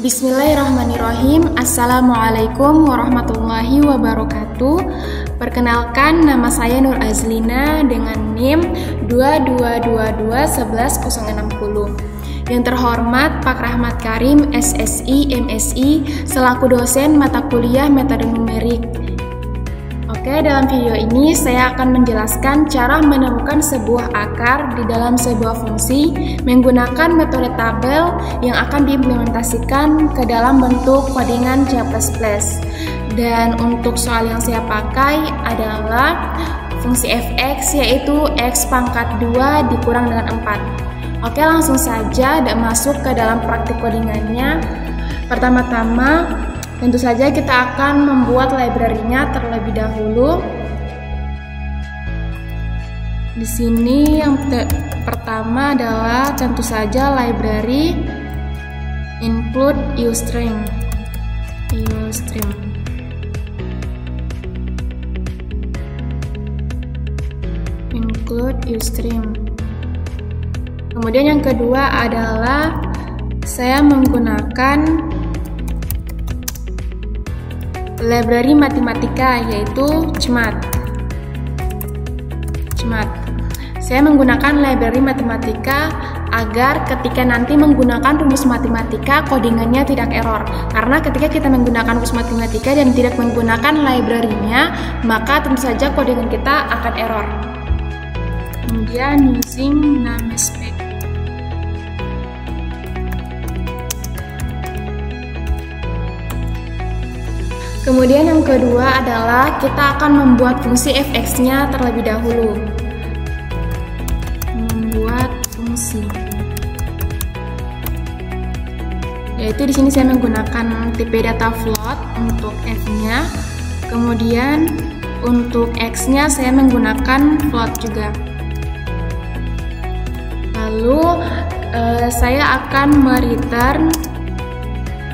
Bismillahirrahmanirrahim. Assalamualaikum warahmatullahi wabarakatuh. Perkenalkan, nama saya Nur Azlina dengan NIM 22221160. Yang terhormat Pak Rahmat Karim, SSI, MSI, selaku dosen mata kuliah metode numerik. Oke, dalam video ini saya akan menjelaskan cara menemukan sebuah akar di dalam sebuah fungsi menggunakan metode tabel yang akan diimplementasikan ke dalam bentuk codingan C++. Dan untuk soal yang saya pakai adalah fungsi fx, yaitu x pangkat 2 dikurang dengan 4. Oke, langsung saja masuk ke dalam praktik codingannya. Pertama-tama, tentu saja kita akan membuat library-nya terlebih dahulu. Di sini yang pertama adalah tentu saja library include uString. Include uString. Kemudian yang kedua adalah saya menggunakan library matematika, yaitu CMAT. Saya menggunakan library matematika agar ketika nanti menggunakan rumus matematika codingannya tidak error. Karena ketika kita menggunakan rumus matematika dan tidak menggunakan library-nya, maka tentu saja codingan kita akan error. Kemudian using namespec. Kemudian yang kedua adalah kita akan membuat fungsi fx-nya terlebih dahulu. Membuat fungsi. Yaitu di sini saya menggunakan tipe data float untuk f-nya. Kemudian untuk x-nya saya menggunakan float juga. Lalu saya akan mereturn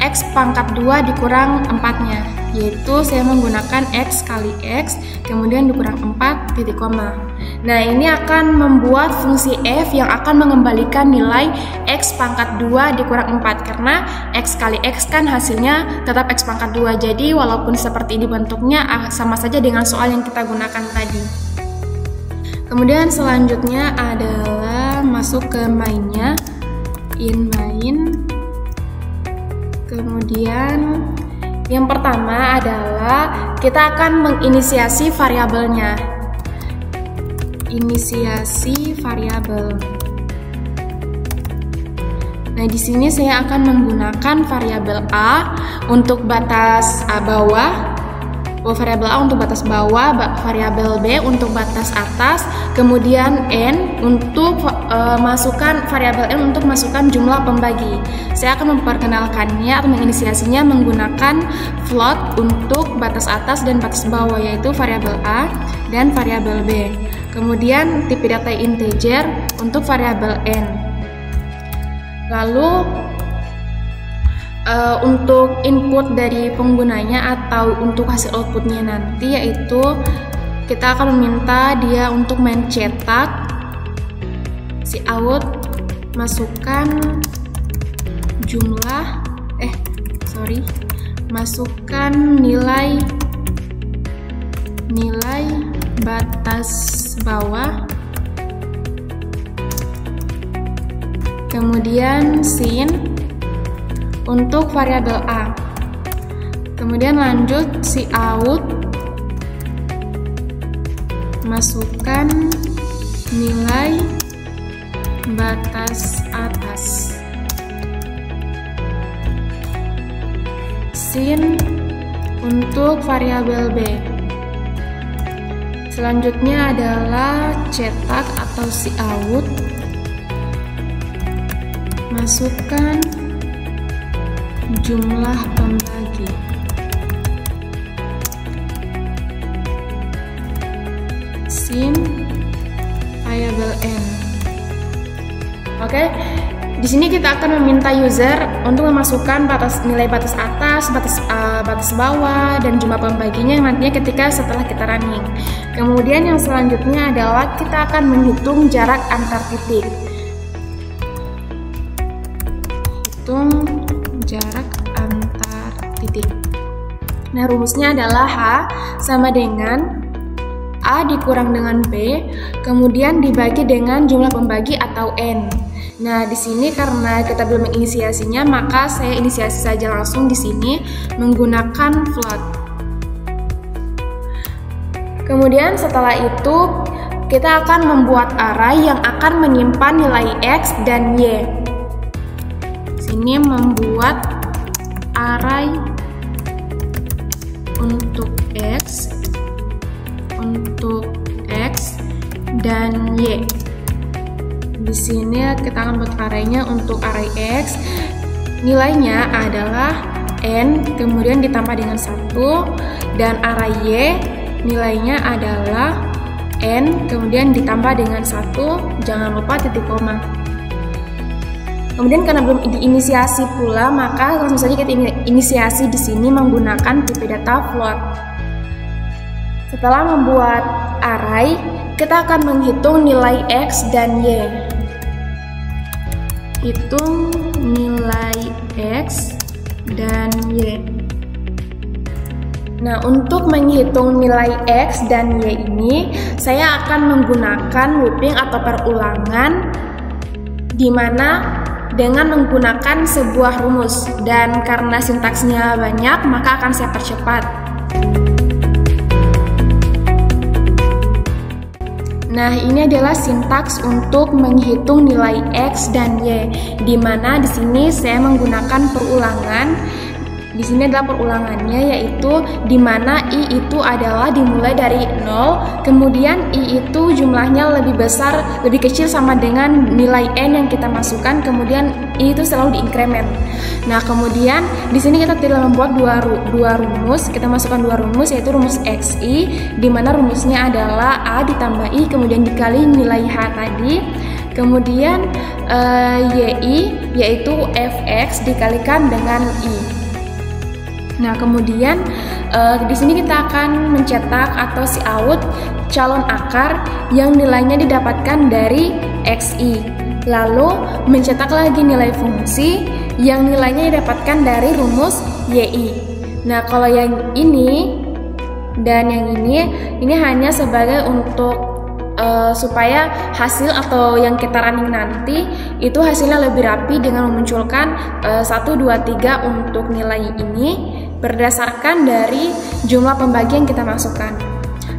x pangkat 2 dikurang 4-nya, yaitu saya menggunakan x kali x, kemudian dikurang 4 titik koma. Nah, ini akan membuat fungsi f yang akan mengembalikan nilai x pangkat 2 dikurang 4, karena x kali x kan hasilnya tetap x pangkat 2. Jadi walaupun seperti ini bentuknya sama saja dengan soal yang kita gunakan tadi. Kemudian selanjutnya adalah masuk ke main-nya, in main. Kemudian yang pertama adalah kita akan menginisiasi variabelnya. Inisiasi variabel. Nah, di sini saya akan menggunakan variabel A untuk batas bawah, variabel A untuk batas bawah, variabel B untuk batas atas, kemudian N untuk masukkan variabel N untuk masukkan jumlah pembagi. Saya akan memperkenalkannya atau menginisiasinya menggunakan float untuk batas atas dan batas bawah, yaitu variabel A dan variabel B. Kemudian tipe data integer untuk variabel N. Lalu untuk input dari penggunanya atau untuk hasil outputnya nanti, yaitu kita akan meminta dia untuk mencetak cout, masukkan masukkan nilai batas bawah, kemudian sin untuk variabel A. Kemudian lanjut cout, masukkan nilai batas atas. Sin untuk variabel B. Selanjutnya adalah cetak atau cout, masukkan jumlah pembagi. Sin variabel N. Oke, di sini kita akan meminta user untuk memasukkan nilai batas atas, batas bawah, dan jumlah pembaginya nantinya ketika setelah kita running. Kemudian yang selanjutnya adalah kita akan menghitung jarak antar titik. Hitung jarak titik. Nah, rumusnya adalah H sama dengan A dikurang dengan B, kemudian dibagi dengan jumlah pembagi atau N. Nah, di sini karena kita belum menginisiasinya, maka saya inisiasi saja langsung di sini menggunakan float. Kemudian setelah itu kita akan membuat array yang akan menyimpan nilai X dan Y. Sini membuat array untuk X dan Y. Di sini kita akan buat arraynya untuk array X. Nilainya adalah N, kemudian ditambah dengan 1, dan array Y nilainya adalah N, kemudian ditambah dengan 1, jangan lupa titik koma. Kemudian karena belum diinisiasi pula, maka langsung saja kita inisiasi di sini menggunakan tipe data float. Setelah membuat array, kita akan menghitung nilai X dan Y. Hitung nilai X dan Y. Nah, untuk menghitung nilai X dan Y ini, saya akan menggunakan looping atau perulangan, di mana dengan menggunakan sebuah rumus, dan karena sintaksnya banyak, maka akan saya percepat. Nah, ini adalah sintaks untuk menghitung nilai X dan Y, di mana di sini saya menggunakan perulangan. Di sini adalah perulangannya, yaitu di mana I itu adalah dimulai dari 0, kemudian I itu jumlahnya lebih besar, lebih kecil sama dengan nilai N yang kita masukkan, kemudian I itu selalu diinkremen. Nah, kemudian di sini kita tidak membuat dua rumus, kita masukkan dua rumus, yaitu rumus XI, di mana rumusnya adalah A ditambah I, kemudian dikali nilai H tadi, kemudian YI, yaitu Fx dikalikan dengan I. Nah, kemudian di sini kita akan mencetak atau cout calon akar yang nilainya didapatkan dari XI. Lalu mencetak lagi nilai fungsi yang nilainya didapatkan dari rumus YI. Nah, kalau yang ini dan yang ini hanya sebagai untuk supaya hasil atau yang kita running nanti itu hasilnya lebih rapi dengan memunculkan 1, 2, 3 untuk nilai ini berdasarkan dari jumlah pembagi yang kita masukkan.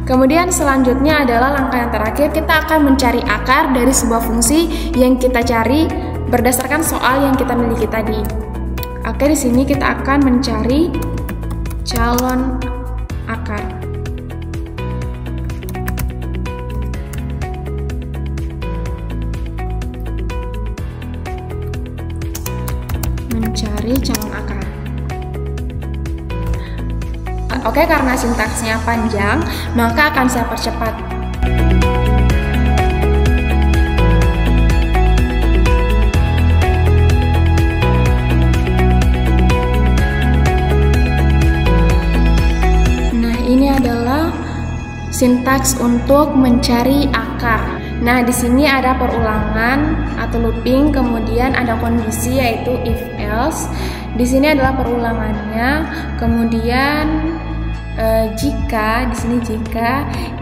Kemudian selanjutnya adalah langkah yang terakhir, kita akan mencari akar dari sebuah fungsi yang kita cari berdasarkan soal yang kita miliki tadi. Oke, di sini kita akan mencari calon akar. Mencari calon akar. Oke, karena sintaksnya panjang, maka akan saya percepat. Nah, ini adalah sintaks untuk mencari akar. Nah, di sini ada perulangan atau looping, kemudian ada kondisi yaitu if else. Di sini adalah perulangannya, kemudian jika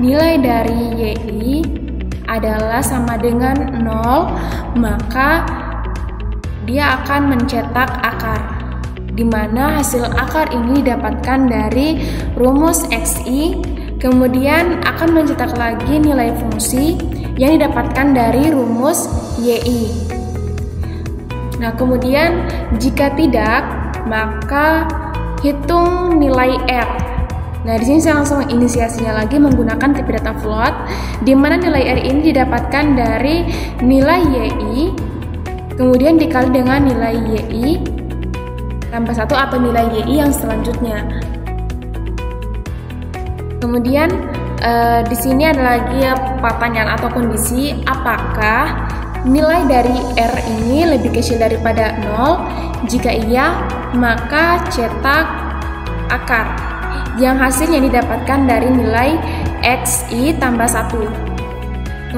nilai dari YI adalah sama dengan 0, maka dia akan mencetak akar, di mana hasil akar ini didapatkan dari rumus XI, kemudian akan mencetak lagi nilai fungsi yang didapatkan dari rumus YI. Nah, kemudian jika tidak, maka hitung nilai R. Nah, di sini saya langsung inisiasinya lagi menggunakan tipe data float, di mana nilai R ini didapatkan dari nilai YI, kemudian dikali dengan nilai YI tambah 1 atau nilai YI yang selanjutnya. Kemudian di sini ada lagi pertanyaan atau kondisi, apakah nilai dari R ini lebih kecil daripada 0? Jika iya, maka cetak akar yang hasilnya didapatkan dari nilai XI tambah 1.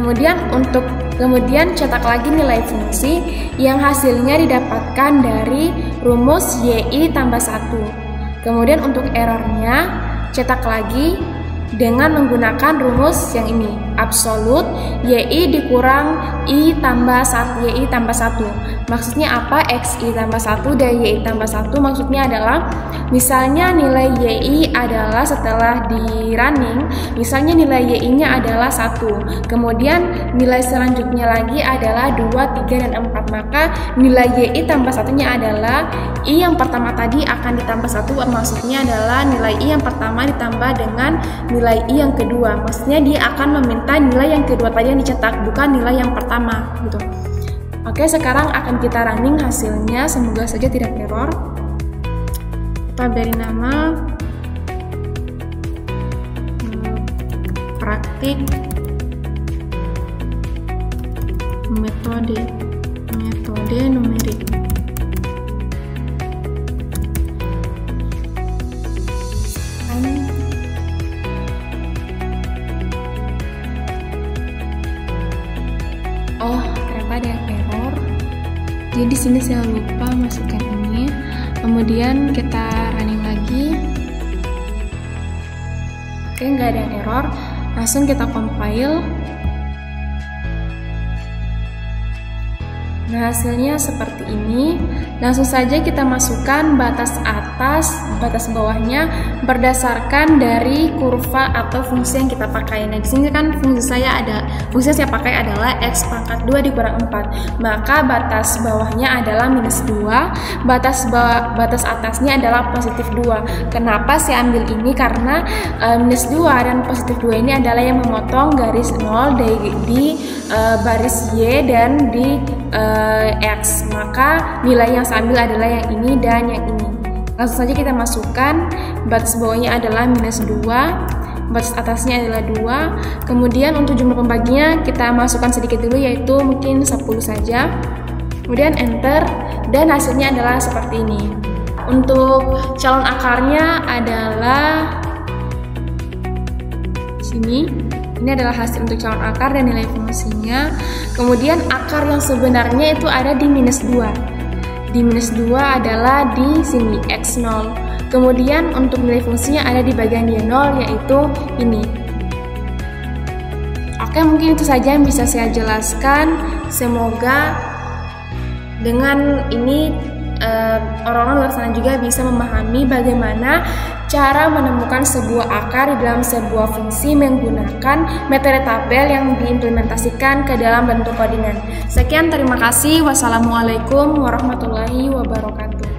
Kemudian cetak lagi nilai fungsi yang hasilnya didapatkan dari rumus YI tambah 1. Kemudian untuk errornya, cetak lagi dengan menggunakan rumus yang ini, absolut YI dikurang I tambah 1 YI tambah 1. Maksudnya apa? XI tambah 1 dan YI tambah 1 maksudnya adalah misalnya nilai YI adalah setelah di running, misalnya nilai YI nya adalah 1, kemudian nilai selanjutnya lagi adalah 2, 3, dan 4, maka nilai YI tambah 1-nya adalah I yang pertama tadi akan ditambah 1, maksudnya adalah nilai I yang pertama ditambah dengan nilai I yang kedua, maksudnya dia akan meminta nilai yang kedua tadi yang dicetak, bukan nilai yang pertama gitu. Oke, sekarang akan kita running hasilnya, semoga saja tidak error. Kita beri nama praktik metode numerik. Oh, ternyata ada error. Jadi di sini saya lupa masukkan ini. Kemudian kita running lagi. Oke, nggak ada error. Langsung kita compile. Nah, hasilnya seperti ini. Langsung saja kita masukkan batas atas, batas bawahnya berdasarkan dari kurva atau fungsi yang kita pakai. Nah, di sini kan fungsi yang saya pakai adalah X pangkat 2 dikurang 4. Maka batas bawahnya adalah -2, batas atasnya adalah +2. Kenapa saya ambil ini? Karena -2 dan +2 ini adalah yang memotong garis 0 di baris Y dan di X, maka nilai yang saya ambil adalah yang ini dan yang ini. Langsung saja kita masukkan, batas bawahnya adalah -2, batas atasnya adalah 2. Kemudian untuk jumlah pembaginya kita masukkan sedikit dulu, yaitu mungkin 10 saja. Kemudian enter, dan hasilnya adalah seperti ini. Untuk calon akarnya adalah sini. Ini adalah hasil untuk calon akar dan nilai fungsinya. Kemudian akar yang sebenarnya itu ada di -2. Di -2 adalah di sini X0. Kemudian untuk nilai fungsinya ada di bagian Y0, yaitu ini. Oke, mungkin itu saja yang bisa saya jelaskan. Semoga dengan ini orang-orang luar sana juga bisa memahami bagaimana cara menemukan sebuah akar di dalam sebuah fungsi menggunakan metode tabel yang diimplementasikan ke dalam bentuk codingan. Sekian, terima kasih. Wassalamualaikum warahmatullahi wabarakatuh.